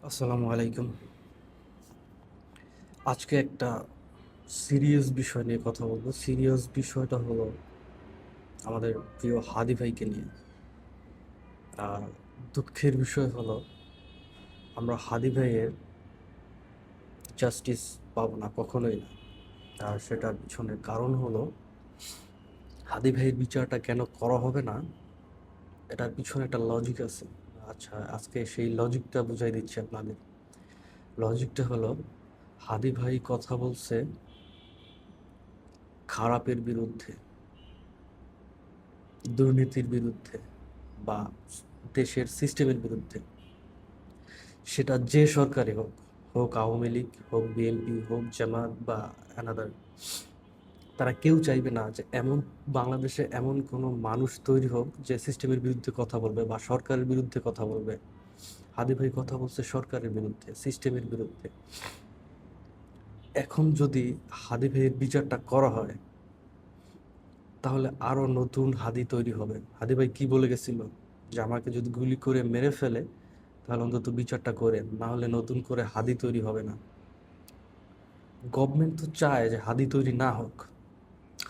আসসালামু আলাইকুম। আজকে একটা সিরিয়াস বিষয় নিয়ে কথা বলবো। সিরিয়াস বিষয়টা হলো আমাদের প্রিয় হাদি ভাইকে নিয়ে। আর দুঃখের বিষয় হলো আমরা হাদি ভাইয়ের জাস্টিস পাবো না, কখনোই না। আর সেটার পিছনে কারণ হলো হাদি ভাইয়ের বিচারটা কেন করা হবে না, এটার পিছনে একটা লজিক আছে। আচ্ছা, আজকে সেই লজিকটা বুঝাই দিচ্ছি আপনাদের। লজিকটা হলো হাদি ভাই কথা বলছে খারাপের বিরুদ্ধে, দুর্নীতির বিরুদ্ধে বা দেশের সিস্টেমের বিরুদ্ধে। সেটা যে সরকারি হোক, হোক আওয়ামী লীগ, হোক বিএনপি, হোক জামাত বা অ্যানাদার, তারা কেউ চাইবে না যে এমন বাংলাদেশে এমন কোনো মানুষ তৈরি হোক যে সিস্টেমের বিরুদ্ধে কথা বলবে বা সরকারের বিরুদ্ধে কথা বলবে। হাদি ভাই কথা বলছে সরকারের বিরুদ্ধে, সিস্টেমের বিরুদ্ধে। এখন যদি হাদি ভাইয়ের বিচারটা করা হয়, তাহলে আরো নতুন হাদি তৈরি হবে। হাদি ভাই কি বলে গেছিল? যে আমাকে যদি গুলি করে মেরে ফেলে তাহলে অন্তত বিচারটা করেন, না হলে নতুন করে হাদি তৈরি হবে না। গভর্নমেন্ট তো চায় যে হাদি তৈরি না হোক।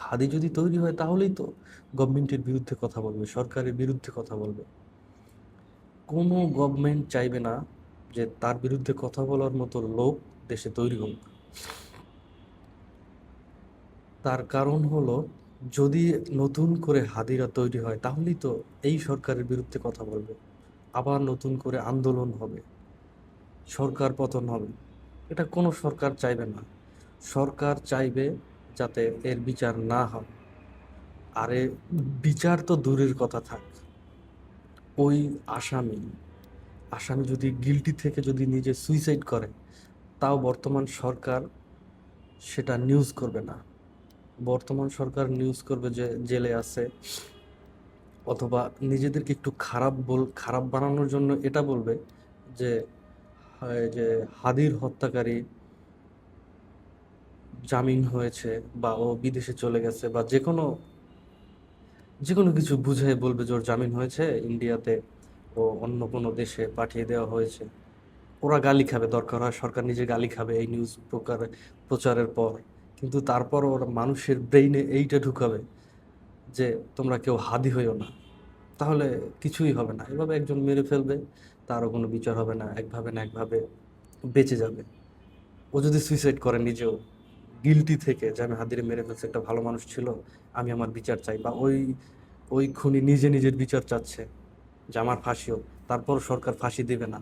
হাদি যদি তৈরি হয় তাহলেই তো গভর্নমেন্টের বিরুদ্ধে কথা বলবে, সরকারের বিরুদ্ধে কথা বলবে। কোনো গভর্নমেন্ট চাইবে না যে তার বিরুদ্ধে কথা বলার মতো লোক দেশে তৈরি হোক। তার কারণ হলো, যদি নতুন করে হাদিরা তৈরি হয় তাহলেই তো এই সরকারের বিরুদ্ধে কথা বলবে, আবার নতুন করে আন্দোলন হবে, সরকার পতন হবে। এটা কোনো সরকার চাইবে না। সরকার চাইবে যাতে এর বিচার না হয়। আরে, বিচার তো দূরের কথা থাক, ওই আসামি আসামি যদি গিলটি থেকে যদি নিজে সুইসাইড করে, তাও বর্তমান সরকার সেটা নিউজ করবে না। বর্তমান সরকার নিউজ করবে যে জেলে আছে, অথবা নিজেদেরকে একটু খারাপ বানানোর জন্য এটা বলবে যে যে হাদির হত্যাকারী জামিন হয়েছে, বা ও বিদেশে চলে গেছে, বা যে কোনো কিছু বুঝিয়ে বলবে যে ওর জামিন হয়েছে ইন্ডিয়াতে, ও অন্য কোনো দেশে পাঠিয়ে দেওয়া হয়েছে। ওরা গালি খাবে, দরকার হয় সরকার নিজে গালি খাবে এই নিউজ প্রচারের পর। কিন্তু তারপর ওরা মানুষের ব্রেইনে এইটা ঢুকাবে যে তোমরা কেউ হাদি হইও না, তাহলে কিছুই হবে না। এভাবে একজন মেরে ফেলবে, তারও কোনো বিচার হবে না, একভাবে না একভাবে বেঁচে যাবে। ও যদি সুইসাইড করে নিজেও গিলটি থেকে যে আমি হাদিরে মেরে ফেলছি, একটা ভালো মানুষ ছিল, আমি আমার বিচার চাই, বা ওই ওই খুনি নিজে নিজের বিচার চাচ্ছে যে আমার ফাঁসি হোক, তারপর সরকার ফাঁসি দিবে না।